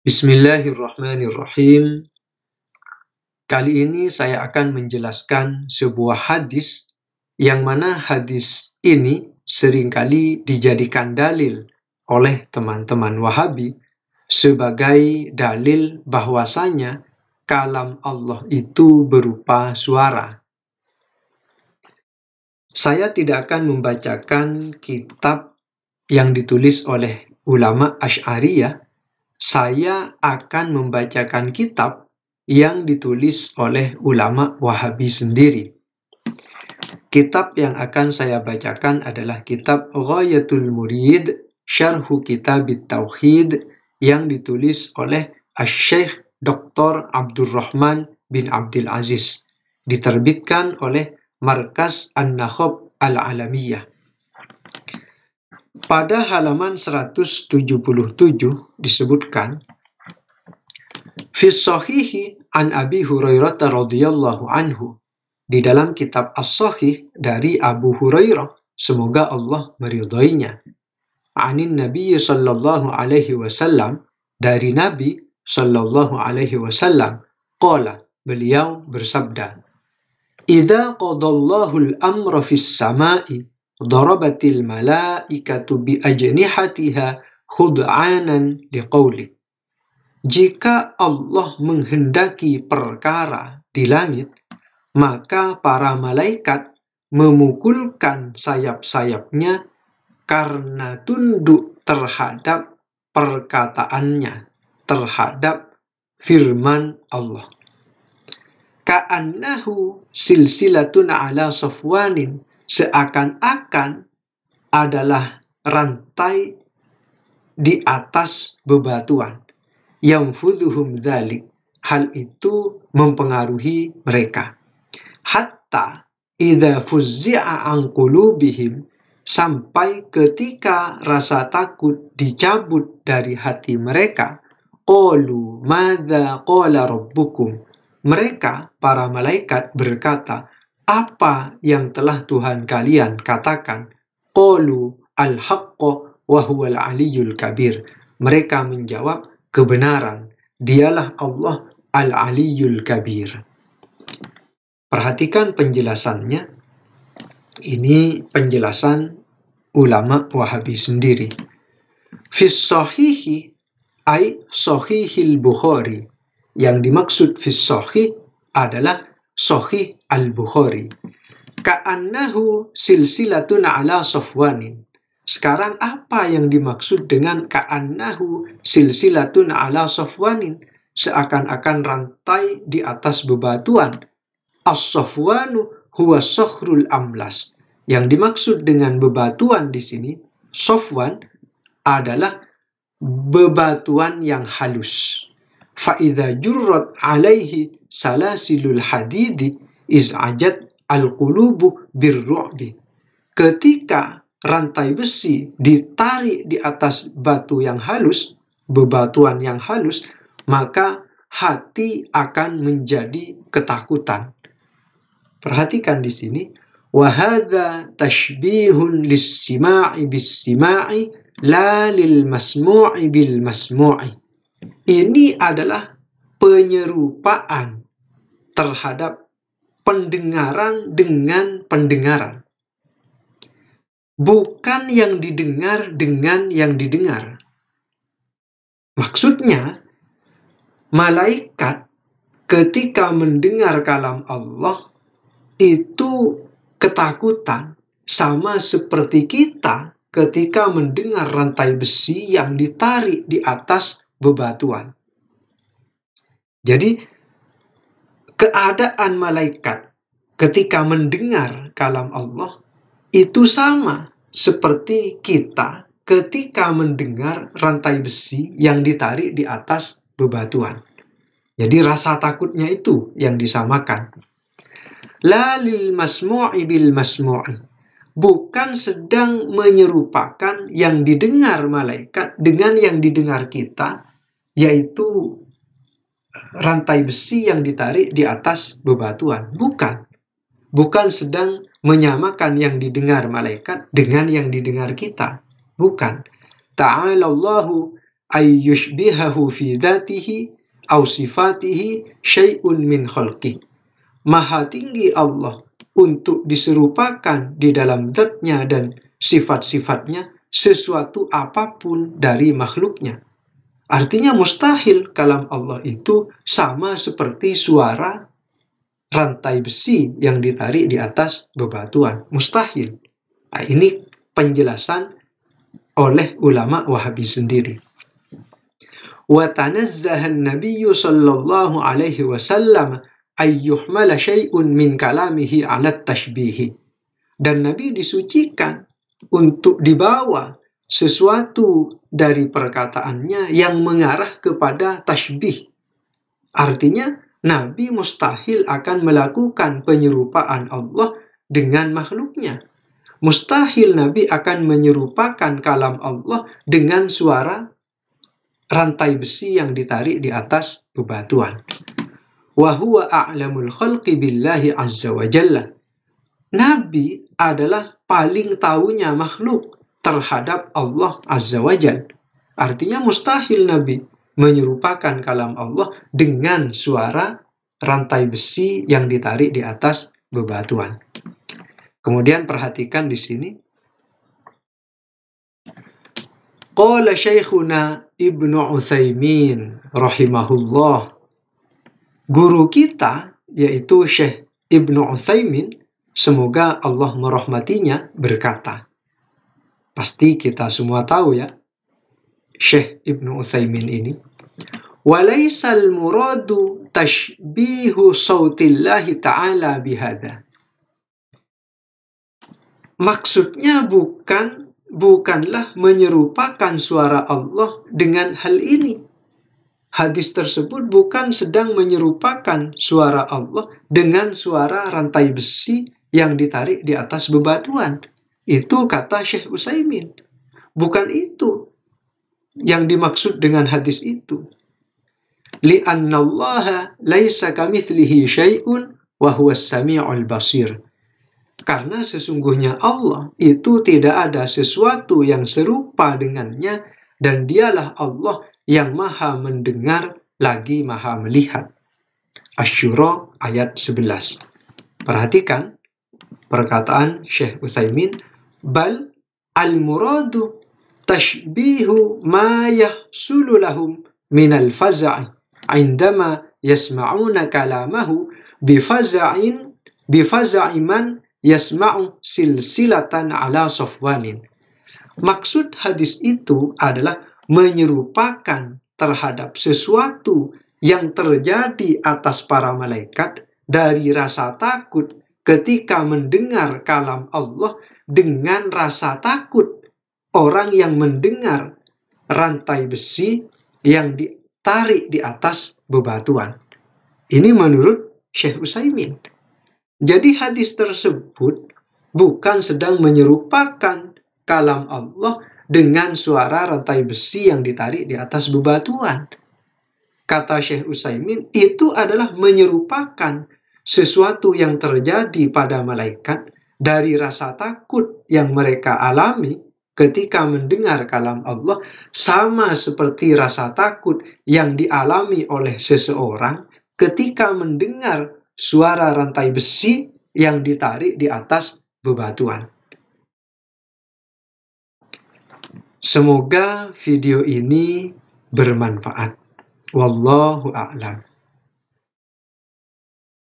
Bismillahirrahmanirrahim. Kali ini saya akan menjelaskan sebuah hadis yang mana hadis ini seringkali dijadikan dalil oleh teman-teman Wahabi sebagai dalil bahwasanya kalam Allah itu berupa suara. Saya tidak akan membacakan kitab yang ditulis oleh ulama Asy'ariyah. Saya akan membacakan kitab yang ditulis oleh ulama Wahabi sendiri. Kitab yang akan saya bacakan adalah kitab Ghayatul Murid, Syarhu Kitabit Tauhid yang ditulis oleh Asy-Syaikh Dr. Abdurrahman bin Abdul Aziz, diterbitkan oleh Markas An-Nakhab Al-Alamiyah. Pada halaman 177 disebutkan, Fis Shahihi an Abi Hurairah radhiyallahu anhu, di dalam kitab As-Shahih dari Abu Hurairah, semoga Allah meridhoinya, anin Nabi sallallahu alaihi wasallam, dari Nabi sallallahu alaihi wasallam, qala, beliau bersabda, idza qadallahu al-amra fis sama'i darabatil malaikatu bi ajnihatiha khud'anan liqauli. Jika Allah menghendaki perkara di langit, maka para malaikat memukulkan sayap-sayapnya karena tunduk terhadap perkataannya, terhadap firman Allah. Ka'annahu silsilatun ala safwanin, seakan-akan adalah rantai di atas bebatuan. Yanfudhuhum dzalik, hal itu mempengaruhi mereka. Hatta idza fuzzi'a an qulubihim, sampai ketika rasa takut dicabut dari hati mereka, qalu madza qala rabbukum, mereka para malaikat berkata, apa yang telah Tuhan kalian katakan? Qalu al-haqqa wa huwal aliyyul kabir, mereka menjawab kebenaran, dialah Allah al-aliyyul kabir. Perhatikan penjelasannya. Ini penjelasan ulama Wahabi sendiri. Fis Shahihi ay Shahihil Bukhari, yang dimaksud fis Shahih adalah Sahih Al-Bukhari. Ka'annahu silsilatun ala safwanin. Sekarang apa yang dimaksud dengan ka'annahu silsilatun ala safwanin? Seakan-akan rantai di atas bebatuan. As-safwanu huwa sakhrul amlas. Yang dimaksud dengan bebatuan di sini, safwan, adalah bebatuan yang halus. Fa'idha jurrat alaihi salasilul hadidi iz'ajat al-qulubu birru'bi. Ketika rantai besi ditarik di atas batu yang halus, bebatuan yang halus, maka hati akan menjadi ketakutan. Perhatikan di sini, wa hadza tashbihun lis-sima'i bis-sima'i la lil masmu'i bil masmu'i. Ini adalah penyerupaan terhadap pendengaran dengan pendengaran. Bukan yang didengar dengan yang didengar. Maksudnya, malaikat ketika mendengar kalam Allah itu ketakutan, sama seperti kita ketika mendengar rantai besi yang ditarik di atas bebatuan. Jadi, keadaan malaikat ketika mendengar kalam Allah itu sama seperti kita ketika mendengar rantai besi yang ditarik di atas bebatuan. Jadi rasa takutnya itu yang disamakan. La lil masmu'i bil masmu'i. Bukan sedang menyerupakan yang didengar malaikat dengan yang didengar kita, yaitu rantai besi yang ditarik di atas bebatuan. Bukan sedang menyamakan yang didengar malaikat dengan yang didengar kita. Bukan. Ta'ala Allahu ayyushbihahu fi dhatihi aw sifatihi syai'un min khalqih. Maha tinggi Allah untuk diserupakan di dalam zatnya dan sifat-sifatnya sesuatu apapun dari makhluknya. Artinya mustahil kalam Allah itu sama seperti suara rantai besi yang ditarik di atas bebatuan. Mustahil. Nah, ini penjelasan oleh ulama Wahabi sendiri. Wa tanazzaha an-nabiy sallallahu alaihi wasallam ayyuhmala syai'un min kalamihi 'ala tashbih. Dan Nabi disucikan untuk dibawa sesuatu dari perkataannya yang mengarah kepada tashbih. Artinya Nabi mustahil akan melakukan penyerupaan Allah dengan makhluknya. Mustahil Nabi akan menyerupakan kalam Allah dengan suara rantai besi yang ditarik di atas bebatuan. Wa huwa a'lamul khalqi billahi azza wa jalla. Nabi adalah paling tahunya makhluk terhadap Allah azza wa jalla. Artinya mustahil Nabi menyerupakan kalam Allah dengan suara rantai besi yang ditarik di atas bebatuan. Kemudian perhatikan di sini. Qala Syekhuna Ibnu Utsaimin rahimahullah. Guru kita yaitu Syekh Ibnu Utsaimin, semoga Allah merahmatinya, berkata. Pasti kita semua tahu ya, Syekh Ibnu Utsaimin ini. Walaisal muradu tashbihu sautillahi ta'ala bihada. Maksudnya bukanlah menyerupakan suara Allah dengan hal ini. Hadis tersebut bukan sedang menyerupakan suara Allah dengan suara rantai besi yang ditarik di atas bebatuan. Itu kata Syekh Utsaimin. Bukan itu yang dimaksud dengan hadis itu. Li'anna Allah laisa kamitslihi syai'un wa huwas sami'ul basir. Karena sesungguhnya Allah itu tidak ada sesuatu yang serupa dengannya, dan dialah Allah yang maha mendengar lagi maha melihat. Asy-Syura ayat 11. Perhatikan perkataan Syekh Utsaimin, bal al-muradu tashbihu ma yahsulu lahum minal faza'i indama yasma'una kalamahu bifaza'i man yasma'u silsilatan ala safwanin. Maksud hadis itu adalah menyerupakan terhadap sesuatu yang terjadi atas para malaikat dari rasa takut ketika mendengar kalam Allah dengan rasa takut orang yang mendengar rantai besi yang ditarik di atas bebatuan. Ini menurut Syekh Utsaimin. Jadi hadis tersebut bukan sedang menyerupakan kalam Allah dengan suara rantai besi yang ditarik di atas bebatuan. Kata Syekh Utsaimin, itu adalah menyerupakan sesuatu yang terjadi pada malaikat dari rasa takut yang mereka alami ketika mendengar kalam Allah, sama seperti rasa takut yang dialami oleh seseorang ketika mendengar suara rantai besi yang ditarik di atas bebatuan. Semoga video ini bermanfaat. Wallahu a'lam.